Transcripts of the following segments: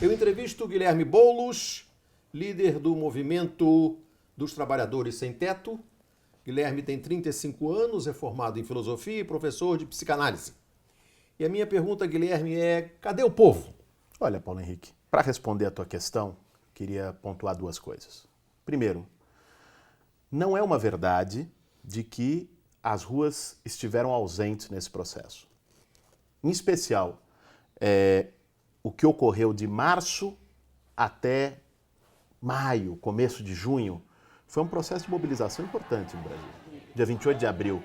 Eu entrevisto Guilherme Boulos, líder do Movimento dos Trabalhadores Sem Teto. Guilherme tem 35 anos, é formado em filosofia e professor de psicanálise. E a minha pergunta, Guilherme, é: cadê o povo? Olha, Paulo Henrique, para responder a tua questão, queria pontuar duas coisas. Primeiro, não é uma verdade de que as ruas estiveram ausentes nesse processo. Em especial, o que ocorreu de março até maio, começo de junho, foi um processo de mobilização importante no Brasil. Dia 28 de abril,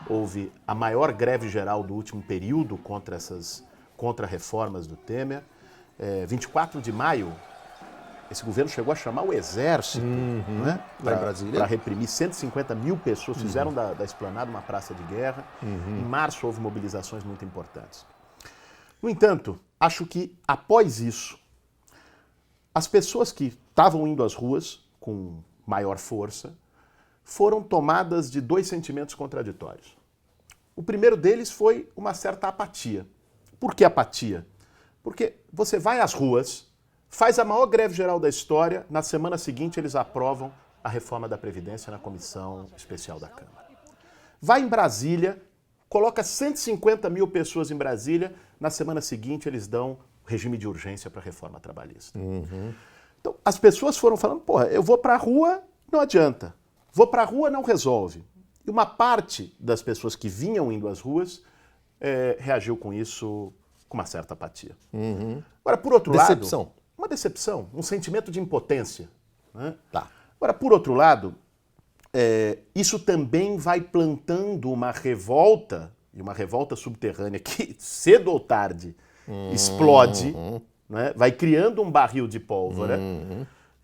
houve a maior greve geral do último período contra reformas do Temer. 24 de maio, esse governo chegou a chamar o exército, né, para reprimir 150 mil pessoas, fizeram da Esplanada uma praça de guerra. Em março houve mobilizações muito importantes. No entanto, acho que após isso, as pessoas que estavam indo às ruas com maior força foram tomadas de dois sentimentos contraditórios. O primeiro deles foi uma certa apatia. Por que apatia? Porque você vai às ruas, faz a maior greve geral da história, na semana seguinte eles aprovam a reforma da Previdência na Comissão Especial da Câmara. Vai em Brasília, coloca 150 mil pessoas em Brasília, na semana seguinte eles dão regime de urgência para a reforma trabalhista. Então, as pessoas foram falando, porra, eu vou para a rua, não adianta. Vou para a rua, não resolve. E uma parte das pessoas que vinham indo às ruas reagiu com isso com uma certa apatia. Agora, por outro lado... Uma decepção, um sentimento de impotência. Né? Tá. Agora, por outro lado, isso também vai plantando uma revolta, e uma revolta subterrânea que, cedo ou tarde, explode, né? Vai criando um barril de pólvora,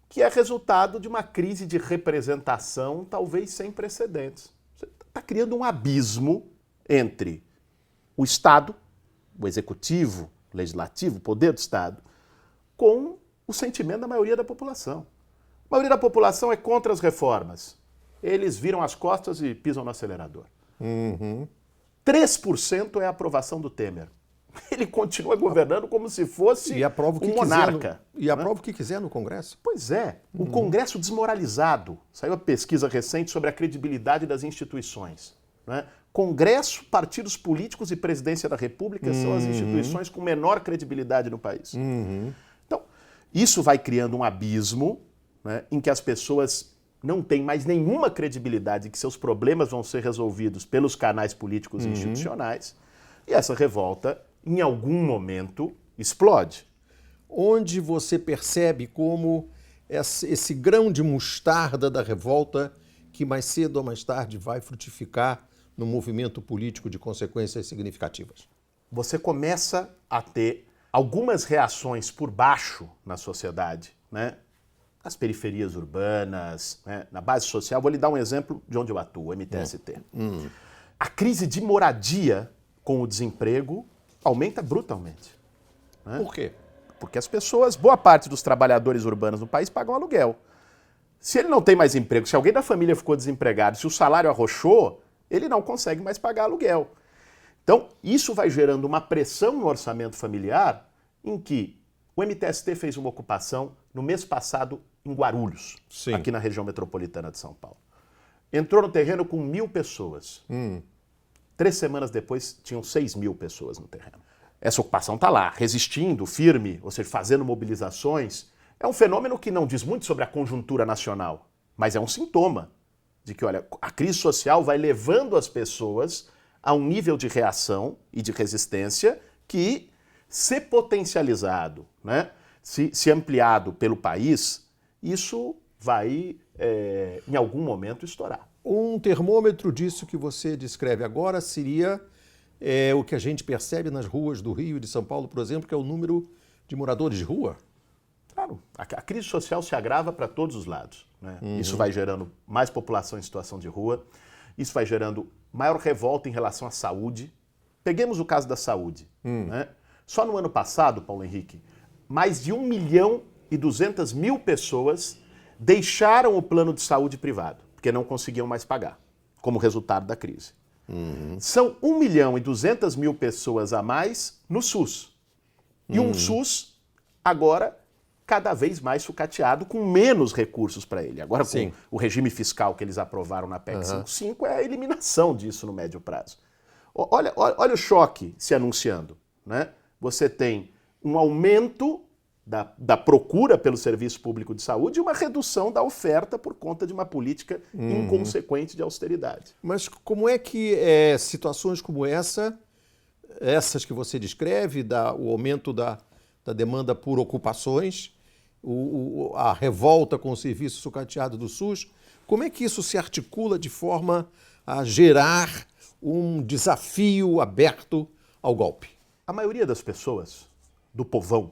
que é resultado de uma crise de representação talvez sem precedentes. Você está criando um abismo entre o Estado, o Executivo, o Legislativo, o poder do Estado, com o sentimento da maioria da população. A maioria da população é contra as reformas. Eles viram as costas e pisam no acelerador. 3% é a aprovação do Temer. Ele continua governando como se fosse um monarca. E aprova o que quiser no Congresso. Pois é. O Congresso desmoralizado. Saiu a pesquisa recente sobre a credibilidade das instituições. Né? Congresso, partidos políticos e presidência da República são as instituições com menor credibilidade no país. Então, isso vai criando um abismo, né, em que as pessoas não têm mais nenhuma credibilidade que seus problemas vão ser resolvidos pelos canais políticos e institucionais, e essa revolta, em algum momento, explode. Onde você percebe como esse grão de mostarda da revolta, que mais cedo ou mais tarde vai frutificar no movimento político de consequências significativas? Você começa a ter algumas reações por baixo na sociedade, né? Nas periferias urbanas, né? Na base social. Vou lhe dar um exemplo de onde eu atuo, o MTST. A crise de moradia com o desemprego aumenta brutalmente. Né? Por quê? Porque as pessoas, boa parte dos trabalhadores urbanos no país pagam aluguel. Se ele não tem mais emprego, se alguém da família ficou desempregado, se o salário arrochou, ele não consegue mais pagar aluguel. Então, isso vai gerando uma pressão no orçamento familiar em que o MTST fez uma ocupação no mês passado em Guarulhos, aqui na região metropolitana de São Paulo. Entrou no terreno com 1.000 pessoas. 3 semanas depois, tinham 6.000 pessoas no terreno. Essa ocupação está lá, resistindo, firme, ou seja, fazendo mobilizações. É um fenômeno que não diz muito sobre a conjuntura nacional, mas é um sintoma de que, olha, a crise social vai levando as pessoas a um nível de reação e de resistência que, se potencializado, né, se ampliado pelo país, isso vai, em algum momento, estourar. Um termômetro disso que você descreve agora seria o que a gente percebe nas ruas do Rio e de São Paulo, por exemplo, que é o número de moradores de rua. Claro, a crise social se agrava para todos os lados. Né? Isso vai gerando mais população em situação de rua, isso vai gerando maior revolta em relação à saúde. Peguemos o caso da saúde. Né? Só no ano passado, Paulo Henrique, mais de 1.200.000 pessoas deixaram o plano de saúde privado, porque não conseguiam mais pagar, como resultado da crise. São 1.200.000 pessoas a mais no SUS. E um SUS agora cada vez mais sucateado, com menos recursos para ele. Agora, Sim. com o regime fiscal que eles aprovaram na PEC 55, é a eliminação disso no médio prazo. Olha o choque se anunciando, né? Você tem um aumento da procura pelo serviço público de saúde e uma redução da oferta por conta de uma política inconsequente de austeridade. Mas como é que situações como essas que você descreve, o aumento da demanda por ocupações, a revolta com o serviço sucateado do SUS, como é que isso se articula de forma a gerar um desafio aberto ao golpe? A maioria das pessoas, do povão,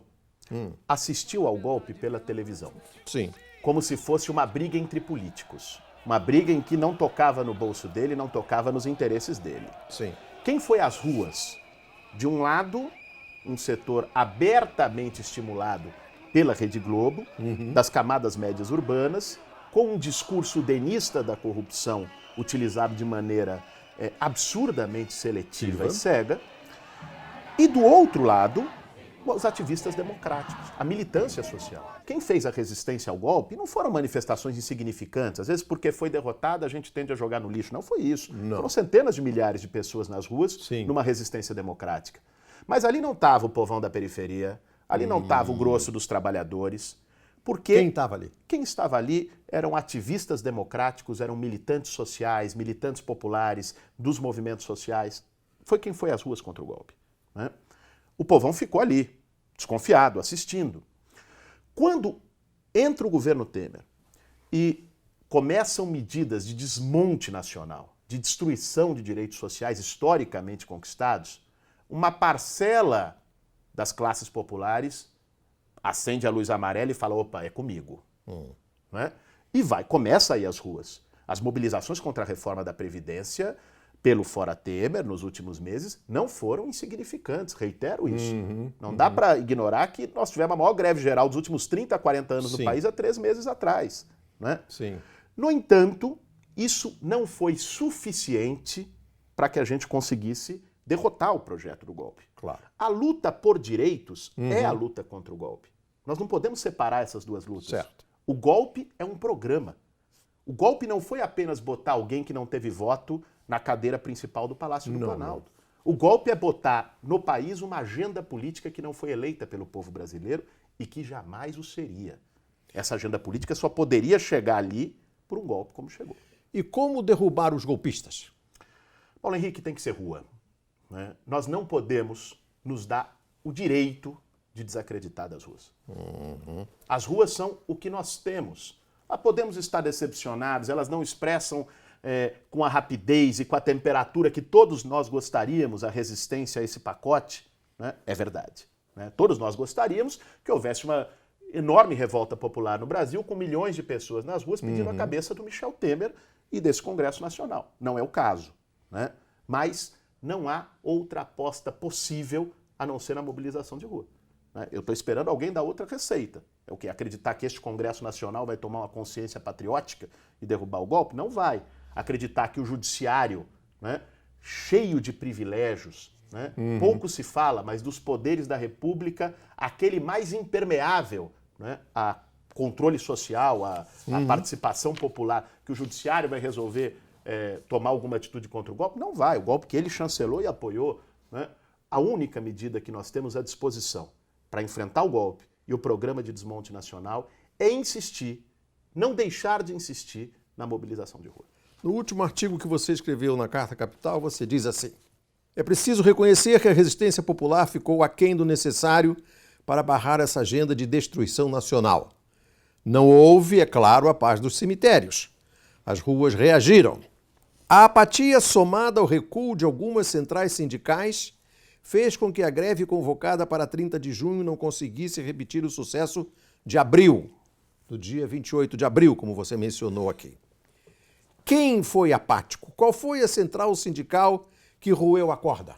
assistiu ao golpe pela televisão. Sim. Como se fosse uma briga entre políticos. Uma briga em que não tocava no bolso dele, não tocava nos interesses dele. Sim. Quem foi às ruas? De um lado, um setor abertamente estimulado pela Rede Globo, das camadas médias urbanas, com um discurso denista da corrupção utilizado de maneira absurdamente seletiva e cega. E do outro lado, os ativistas democráticos, a militância social. Quem fez a resistência ao golpe não foram manifestações insignificantes. Às vezes, porque foi derrotada, a gente tende a jogar no lixo. Não foi isso. Não. Foram centenas de milhares de pessoas nas ruas, Sim, numa resistência democrática. Mas ali não estava o povão da periferia, ali não estava o grosso dos trabalhadores. Porque Quem estava ali? quem estava ali eram ativistas democráticos, eram militantes sociais, militantes populares dos movimentos sociais. Foi quem foi às ruas contra o golpe, né? O povão ficou ali, desconfiado, assistindo. Quando entra o governo Temer e começam medidas de desmonte nacional, de destruição de direitos sociais historicamente conquistados, uma parcela das classes populares acende a luz amarela e fala, opa, é comigo. Né? E começa a ir às ruas. As mobilizações contra a reforma da Previdência pelo Fora Temer, nos últimos meses, não foram insignificantes, reitero isso. Não dá para ignorar que nós tivemos a maior greve geral dos últimos 30, 40 anos no país há 3 meses atrás. Né? Sim. No entanto, isso não foi suficiente para que a gente conseguisse derrotar o projeto do golpe. Claro. A luta por direitos é a luta contra o golpe. Nós não podemos separar essas duas lutas. Certo. O golpe é um programa. O golpe não foi apenas botar alguém que não teve voto na cadeira principal do Palácio do Planalto. O golpe é botar no país uma agenda política que não foi eleita pelo povo brasileiro e que jamais o seria. Essa agenda política só poderia chegar ali por um golpe como chegou. E como derrubar os golpistas? Paulo Henrique, tem que ser rua. Né? Nós não podemos nos dar o direito de desacreditar das ruas. As ruas são o que nós temos. Podemos estar decepcionados, elas não expressam com a rapidez e com a temperatura que todos nós gostaríamos a resistência a esse pacote. Né? É verdade. Né? Todos nós gostaríamos que houvesse uma enorme revolta popular no Brasil, com milhões de pessoas nas ruas pedindo a cabeça do Michel Temer e desse Congresso Nacional. Não é o caso. Né? Mas não há outra aposta possível a não ser na mobilização de rua. Né? Eu estou esperando alguém dar outra receita. É o quê? Acreditar que este Congresso Nacional vai tomar uma consciência patriótica e derrubar o golpe? Não vai. Acreditar que o judiciário, né, cheio de privilégios, né, pouco se fala, mas dos poderes da República, aquele mais impermeável, né, a controle social, a participação popular, que o judiciário vai resolver tomar alguma atitude contra o golpe? Não vai. O golpe que ele chancelou e apoiou, né, a única medida que nós temos à disposição para enfrentar o golpe e o programa de desmonte nacional é insistir, não deixar de insistir na mobilização de rua. No último artigo que você escreveu na Carta Capital, você diz assim: é preciso reconhecer que a resistência popular ficou aquém do necessário para barrar essa agenda de destruição nacional. Não houve, é claro, a paz dos cemitérios. As ruas reagiram. A apatia, somada ao recuo de algumas centrais sindicais, fez com que a greve convocada para 30 de junho não conseguisse repetir o sucesso de abril, do dia 28 de abril, como você mencionou aqui. Quem foi apático? Qual foi a central sindical que roeu a corda?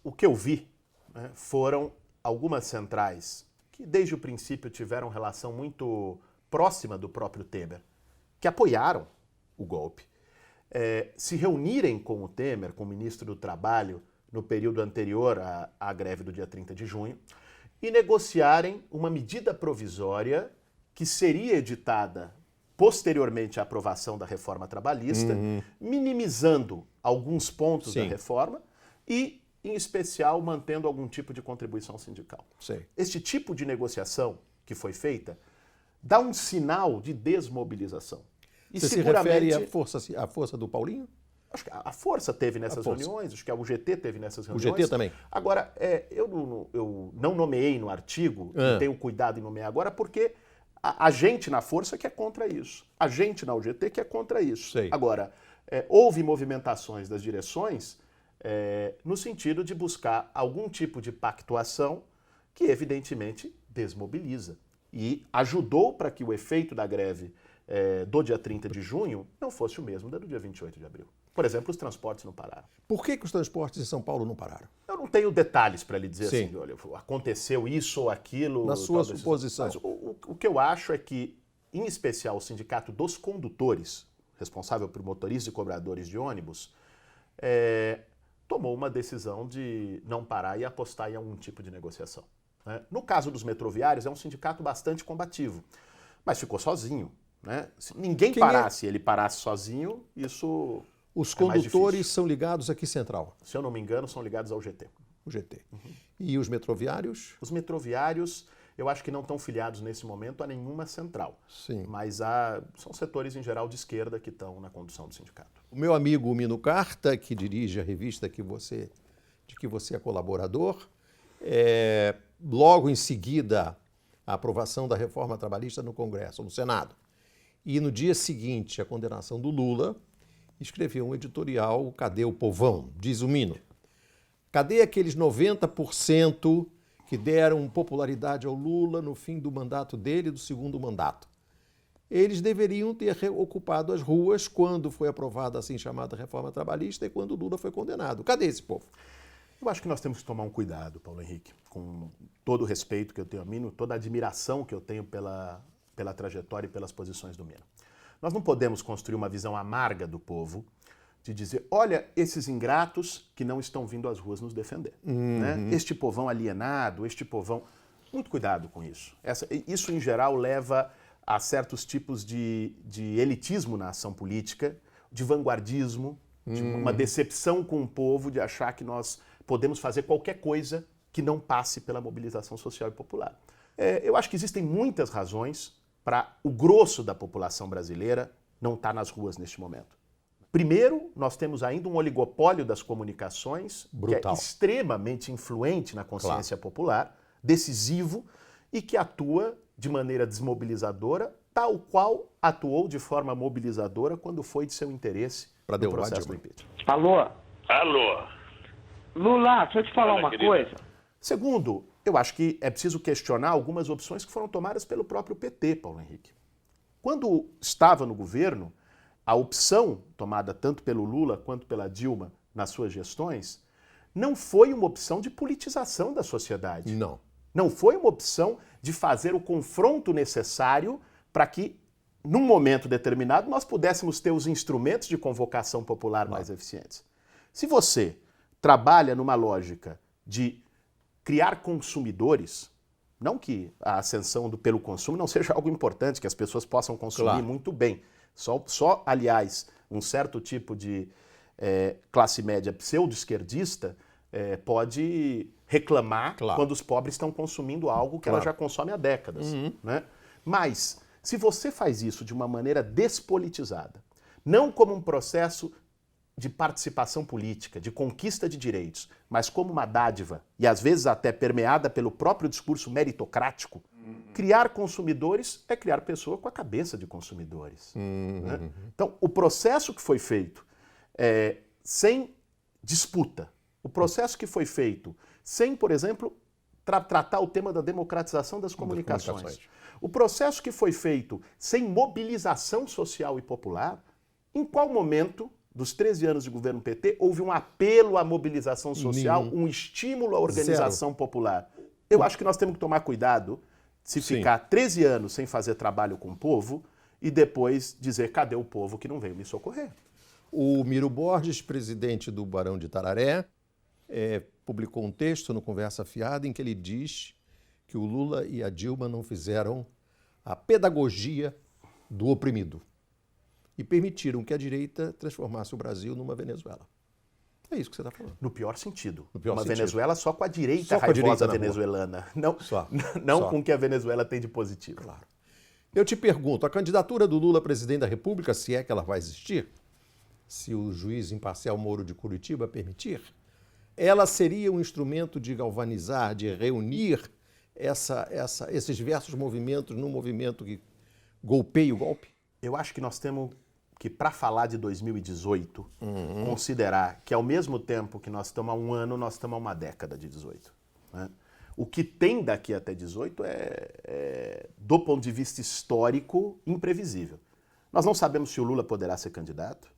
O que eu vi, né, foram algumas centrais que desde o princípio tiveram relação muito próxima do próprio Temer, que apoiaram o golpe, se reunirem com o Temer, com o ministro do Trabalho, no período anterior à greve do dia 30 de junho, e negociarem uma medida provisória que seria editada posteriormente à aprovação da reforma trabalhista, minimizando alguns pontos da reforma e, em especial, mantendo algum tipo de contribuição sindical. Este tipo de negociação que foi feita dá um sinal de desmobilização. E você seguramente se refere à força do Paulinho? Acho que a Força teve nessas reuniões, acho que a UGT teve nessas reuniões. O GT também? Agora, eu não nomeei no artigo, e tenho cuidado em nomear agora, porque a gente na Força que é contra isso. A gente na UGT que é contra isso. Sei. Agora, houve movimentações das direções no sentido de buscar algum tipo de pactuação que, evidentemente, desmobiliza. E ajudou para que o efeito da greve do dia 30 de junho não fosse o mesmo da do dia 28 de abril. Por exemplo, os transportes não pararam. Por que os transportes em São Paulo não pararam? Eu não tenho detalhes para lhe dizer assim, olha, aconteceu isso ou aquilo. Na sua suposição. Mas o que eu acho é que, em especial, o Sindicato dos Condutores, responsável por motoristas e cobradores de ônibus, tomou uma decisão de não parar e apostar em algum tipo de negociação. Né? No caso dos metroviários, é um sindicato bastante combativo, mas ficou sozinho. Né? Se ninguém parasse, ele parasse sozinho, isso... Os condutores são ligados aqui Central? Se eu não me engano, são ligados ao GT. O GT. E os metroviários? Os metroviários, eu acho que não estão filiados nesse momento a nenhuma central. Sim. Mas são setores, em geral, de esquerda que estão na condução do sindicato. O meu amigo Mino Carta, que dirige a revista de que você é colaborador, logo em seguida a aprovação da reforma trabalhista no Congresso, no Senado, e no dia seguinte a condenação do Lula, escreveu um editorial, cadê o povão? Diz o Mino. Cadê aqueles 90% que deram popularidade ao Lula no fim do mandato dele, do segundo mandato? Eles deveriam ter ocupado as ruas quando foi aprovada a assim chamada reforma trabalhista e quando o Lula foi condenado. Cadê esse povo? Eu acho que nós temos que tomar um cuidado, Paulo Henrique, com todo o respeito que eu tenho ao Mino, toda a admiração que eu tenho pela trajetória e pelas posições do Mino. Nós não podemos construir uma visão amarga do povo de dizer, olha, esses ingratos que não estão vindo às ruas nos defender. Né? Este povão alienado, este povão... Muito cuidado com isso. Isso, em geral, leva a certos tipos de elitismo na ação política, de vanguardismo, de uma decepção com o povo, de achar que nós podemos fazer qualquer coisa que não passe pela mobilização social e popular. Eu acho que existem muitas razões para o grosso da população brasileira não estar nas ruas neste momento. Primeiro, nós temos ainda um oligopólio das comunicações brutal, que é extremamente influente na consciência popular, decisivo, e que atua de maneira desmobilizadora, tal qual atuou de forma mobilizadora quando foi de seu interesse no processo do impeachment. Alô? Alô? Lula, deixa eu te falar uma coisa. Segundo, eu acho que é preciso questionar algumas opções que foram tomadas pelo próprio PT, Paulo Henrique. Quando estava no governo, a opção tomada tanto pelo Lula quanto pela Dilma nas suas gestões não foi uma opção de politização da sociedade. Não. Não foi uma opção de fazer o confronto necessário para que, num momento determinado, nós pudéssemos ter os instrumentos de convocação popular mais eficientes. Se você trabalha numa lógica de criar consumidores, não que a ascensão pelo consumo não seja algo importante, que as pessoas possam consumir muito bem. Só, aliás, um certo tipo de classe média pseudo-esquerdista pode reclamar quando os pobres estão consumindo algo que ela já consome há décadas. Né? Mas, se você faz isso de uma maneira despolitizada, não como um processo de participação política, de conquista de direitos, mas como uma dádiva, e às vezes até permeada pelo próprio discurso meritocrático, criar consumidores é criar pessoa com a cabeça de consumidores. Né? Então, o processo que foi feito sem disputa, o processo que foi feito sem, por exemplo, tratar o tema da democratização das comunicações, o processo que foi feito sem mobilização social e popular, em qual momento dos 13 anos de governo PT houve um apelo à mobilização social, um estímulo à organização popular? Eu acho que nós temos que tomar cuidado se ficar 13 anos sem fazer trabalho com o povo e depois dizer, cadê o povo que não veio me socorrer? O Miro Borges, presidente do Barão de Tararé, publicou um texto no Conversa Fiada em que ele diz que o Lula e a Dilma não fizeram a pedagogia do oprimido e permitiram que a direita transformasse o Brasil numa Venezuela. É isso que você está falando. No pior sentido. No pior uma sentido. Venezuela só com a direita Só com a raivosa direita na venezuelana. Não, Só. não Só. com o que a Venezuela tem de positivo. Claro. Eu te pergunto, a candidatura do Lula a presidente da República, se é que ela vai existir, se o juiz imparcial Moro de Curitiba permitir, ela seria um instrumento de galvanizar, de reunir esses diversos movimentos num movimento que golpeie o golpe? Eu acho que nós temos que, para falar de 2018, considerar que ao mesmo tempo que nós estamos há um ano, nós estamos há uma década de 18. Né? O que tem daqui até 18 do ponto de vista histórico, imprevisível. Nós não sabemos se o Lula poderá ser candidato,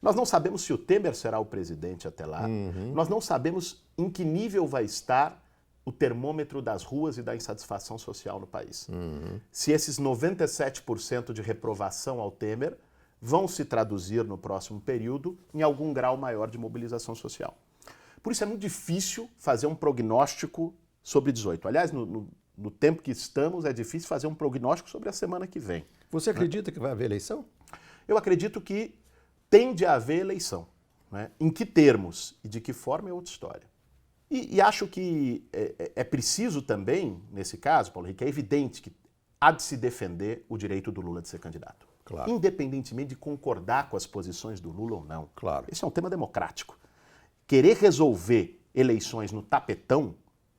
nós não sabemos se o Temer será o presidente até lá, nós não sabemos em que nível vai estar o termômetro das ruas e da insatisfação social no país. Se esses 97% de reprovação ao Temer vão se traduzir no próximo período em algum grau maior de mobilização social. Por isso é muito difícil fazer um prognóstico sobre 18. Aliás, no tempo que estamos, é difícil fazer um prognóstico sobre a semana que vem. Você acredita que vai haver eleição? Eu acredito que tende a haver eleição. Né? Em que termos e de que forma é outra história. E acho que é preciso também, nesse caso, Paulo Henrique, é evidente que há de se defender o direito do Lula de ser candidato. Claro. Independentemente de concordar com as posições do Lula ou não. Claro. Esse é um tema democrático. Querer resolver eleições no tapetão,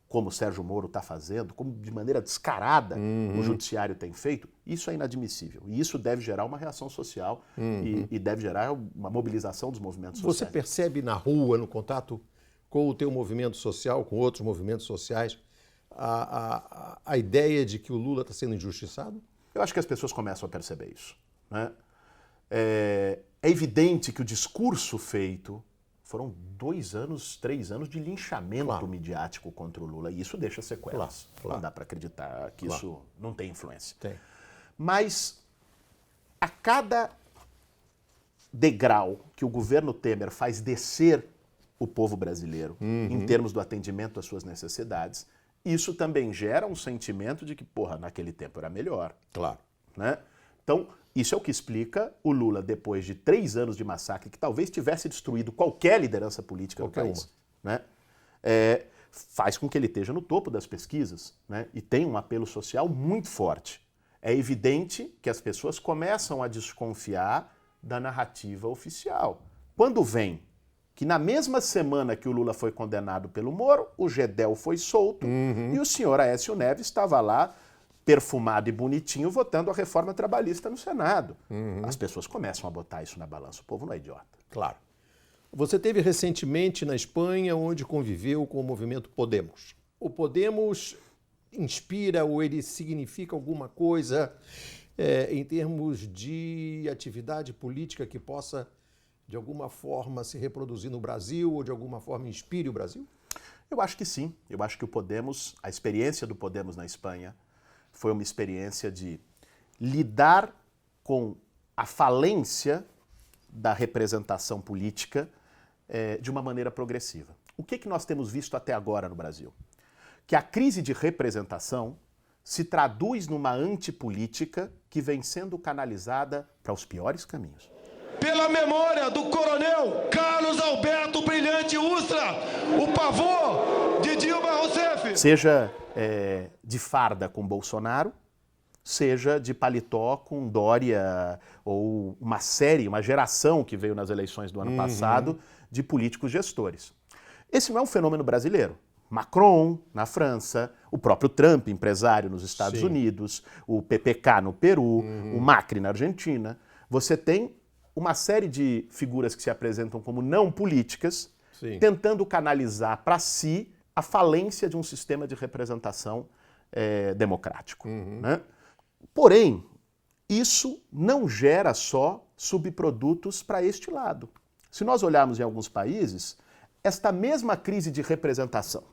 como o Sérgio Moro está fazendo, como de maneira descarada o judiciário tem feito, isso é inadmissível. E isso deve gerar uma reação social e deve gerar uma mobilização dos movimentos sociais. Você percebe na rua, no contato com o teu movimento social, com outros movimentos sociais, a ideia de que o Lula está sendo injustiçado? Eu acho que as pessoas começam a perceber isso. Né? É evidente que o discurso feito foram 2 anos, 3 anos de linchamento midiático contra o Lula, e isso deixa sequelas. Claro. Não dá para acreditar que isso não tem influência. Tem. Mas a cada degrau que o governo Temer faz descer o povo brasileiro em termos do atendimento às suas necessidades, isso também gera um sentimento de que, porra, naquele tempo era melhor. Claro. Né? Então, isso é o que explica o Lula, depois de 3 anos de massacre, que talvez tivesse destruído qualquer liderança política do país, né? Faz com que ele esteja no topo das pesquisas, né? E tem um apelo social muito forte. É evidente que as pessoas começam a desconfiar da narrativa oficial. Quando vem que na mesma semana que o Lula foi condenado pelo Moro, o Gedel foi solto e o senhor Aécio Neves estava lá, perfumado e bonitinho, votando a reforma trabalhista no Senado. As pessoas começam a botar isso na balança. O povo não é idiota. Claro. Você esteve recentemente na Espanha, onde conviveu com o movimento Podemos. O Podemos inspira ou ele significa alguma coisa em termos de atividade política que possa, de alguma forma, se reproduzir no Brasil ou de alguma forma inspire o Brasil? Eu acho que sim. Eu acho que o Podemos, a experiência do Podemos na Espanha, foi uma experiência de lidar com a falência da representação política de uma maneira progressiva. O que nós temos visto até agora no Brasil? Que a crise de representação se traduz numa antipolítica que vem sendo canalizada para os piores caminhos. Pela memória do coronel Carlos Alberto Brilhante Ustra, o pavor de Dilma Rousseff. Seja de farda com Bolsonaro, seja de paletó com Dória, ou uma geração que veio nas eleições do ano passado de políticos gestores. Esse não é um fenômeno brasileiro. Macron, na França, o próprio Trump, empresário nos Estados Unidos, o PPK no Peru, o Macri na Argentina. Você tem uma série de figuras que se apresentam como não políticas, tentando canalizar para si a falência de um sistema de representação democrático. Né? Porém, isso não gera só subprodutos para este lado. Se nós olharmos em alguns países, esta mesma crise de representação,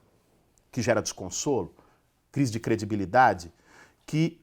que gera desconsolo, crise de credibilidade, que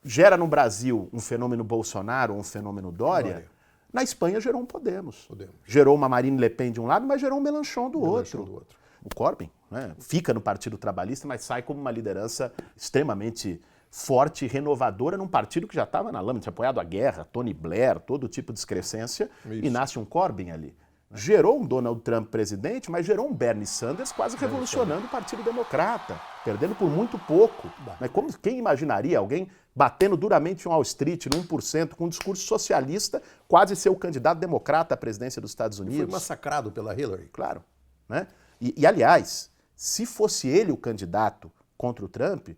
gera no Brasil um fenômeno Bolsonaro, um fenômeno Dória, na Espanha gerou um Podemos. Gerou uma Marine Le Pen de um lado, mas gerou um Mélenchon do outro. o Corbyn, né, fica no Partido Trabalhista, mas sai como uma liderança extremamente forte e renovadora num partido que já estava na lama, tinha apoiado a guerra, Tony Blair, todo tipo de excrescência, e nasce um Corbyn ali. Gerou um Donald Trump presidente, mas gerou um Bernie Sanders quase revolucionando o Partido Democrata, perdendo por muito pouco. Mas quem imaginaria alguém batendo duramente em Wall Street, no 1%, com um discurso socialista, quase ser o candidato democrata à presidência dos Estados Unidos? Foi massacrado pela Hillary. Claro. Né? E, aliás, se fosse ele o candidato contra o Trump,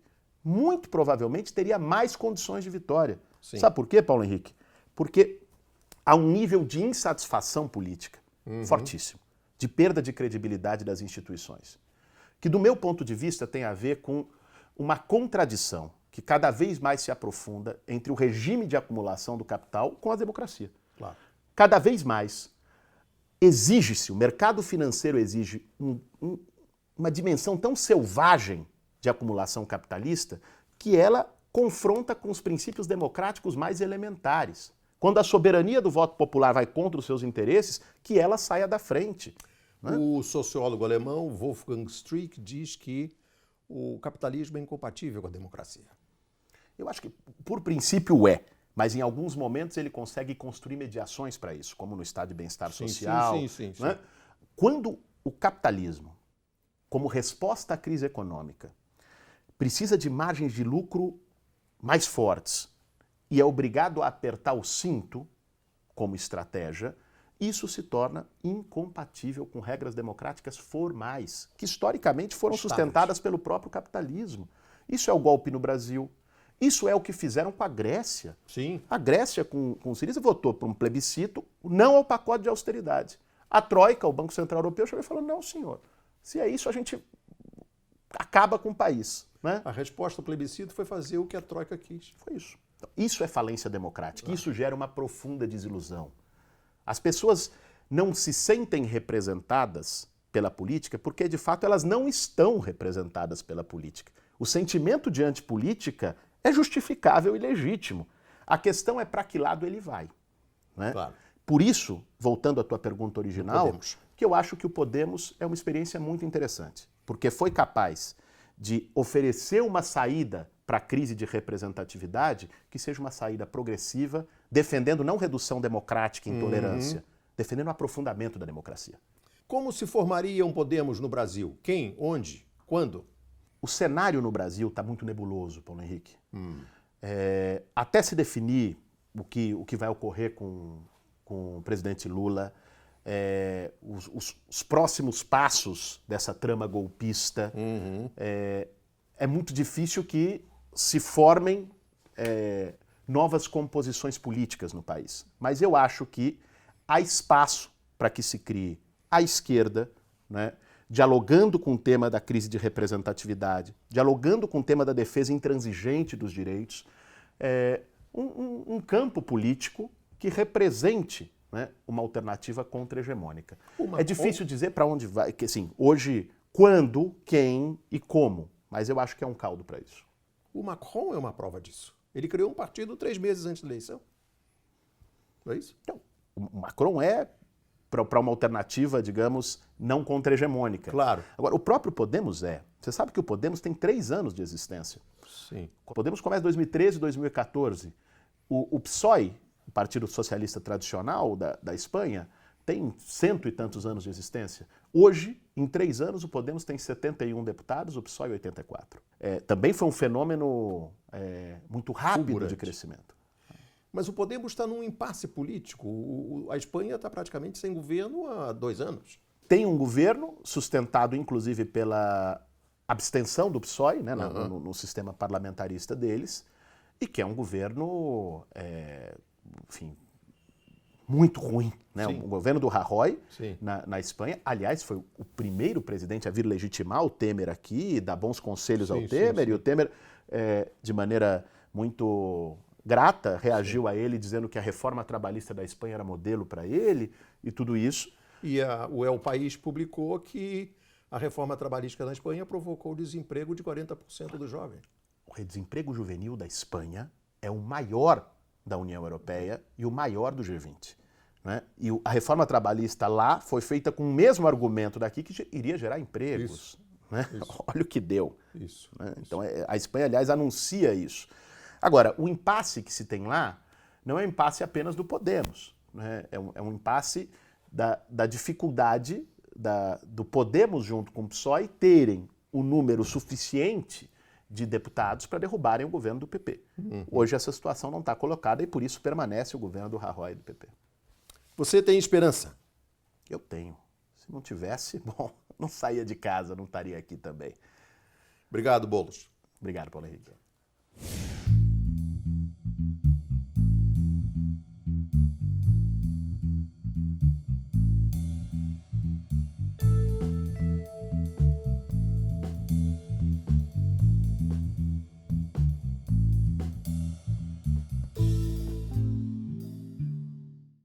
muito provavelmente teria mais condições de vitória. Sim. Sabe por quê, Paulo Henrique? Porque há um nível de insatisfação política fortíssimo, de perda de credibilidade das instituições, que do meu ponto de vista tem a ver com uma contradição que cada vez mais se aprofunda entre o regime de acumulação do capital com a democracia. Claro. Cada vez mais exige-se, o mercado financeiro exige uma dimensão tão selvagem de acumulação capitalista que ela confronta com os princípios democráticos mais elementares. Quando a soberania do voto popular vai contra os seus interesses, que ela saia da frente. Né? O sociólogo alemão Wolfgang Streeck diz que o capitalismo é incompatível com a democracia. Eu acho que, por princípio, é. Mas em alguns momentos ele consegue construir mediações para isso, como no estado de bem-estar social. Sim. Né? Quando o capitalismo, como resposta à crise econômica, precisa de margens de lucro mais fortes e é obrigado a apertar o cinto como estratégia, isso se torna incompatível com regras democráticas formais, que historicamente foram sustentadas pelo próprio capitalismo. Isso é o golpe no Brasil. Isso é o que fizeram com a Grécia. Sim. A Grécia, com o Syriza, votou por um plebiscito não ao pacote de austeridade. A Troika, o Banco Central Europeu, chegou e falou, não, senhor, se é isso, a gente acaba com o país. Né? A resposta ao plebiscito foi fazer o que a Troika quis. Foi isso. Então, isso é falência democrática. Isso gera uma profunda desilusão. As pessoas não se sentem representadas pela política porque, de fato, elas não estão representadas pela política. O sentimento de antipolítica é justificável e legítimo. A questão é para que lado ele vai. Né? Claro. Por isso, voltando à tua pergunta original, que eu acho que o Podemos é uma experiência muito interessante, porque foi capaz de oferecer uma saída para a crise de representatividade que seja uma saída progressiva, defendendo não redução democrática e intolerância, defendendo o aprofundamento da democracia. Como se formaria um Podemos no Brasil? Quem? Onde? Quando? O cenário no Brasil está muito nebuloso, Paulo Henrique. Até se definir o que vai ocorrer com o presidente Lula, os próximos passos dessa trama golpista, é muito difícil que se formem novas composições políticas no país. Mas eu acho que há espaço para que se crie à esquerda, né, dialogando com o tema da crise de representatividade, dialogando com o tema da defesa intransigente dos direitos, um campo político que represente, né, uma alternativa contra-hegemônica. É difícil dizer para onde vai, que, assim, hoje, quando, quem e como, mas eu acho que é um caldo para isso. O Macron é uma prova disso. Ele criou um partido 3 meses antes da eleição. Não é isso? Então, o Macron é para uma alternativa, digamos, não contra-hegemônica. Claro. Agora, o próprio Podemos é. Você sabe que o Podemos tem 3 anos de existência. Sim. O Podemos começa em 2013, 2014. O PSOE, o Partido Socialista Tradicional da Espanha, tem 100 e tantos anos de existência. Hoje, em 3 anos, o Podemos tem 71 deputados, o PSOE 84. Também foi um fenômeno muito rápido fulgurante de crescimento. Mas o Podemos está num impasse político. A Espanha está praticamente sem governo há 2 anos. Tem um governo sustentado, inclusive, pela abstenção do PSOE, né, no sistema parlamentarista deles, e que é um governo, enfim, muito ruim. Né? O governo do Rajoy, na Espanha, aliás, foi o primeiro presidente a vir legitimar o Temer aqui, dar bons conselhos ao Temer, e o Temer, de maneira muito grata, reagiu a ele dizendo que a reforma trabalhista da Espanha era modelo para ele e tudo isso. E o El País publicou que a reforma trabalhista na Espanha provocou o desemprego de 40% dos jovens. O desemprego juvenil da Espanha é o maior da União Europeia e o maior do G20. né? E a reforma trabalhista lá foi feita com o mesmo argumento daqui, que iria gerar empregos. Isso. Né? Isso. Olha o que deu. Isso. Né? Então, a Espanha, aliás, anuncia isso. Agora, o impasse que se tem lá não é um impasse apenas do Podemos. Né? É um impasse da dificuldade do Podemos, junto com o PSOE, terem o número suficiente de deputados para derrubarem o governo do PP. Hoje essa situação não está colocada e por isso permanece o governo do Rajoy e do PP. Você tem esperança? Eu tenho. Se não tivesse, bom, não saía de casa, não estaria aqui também. Obrigado, Boulos. Obrigado, Paulo Henrique.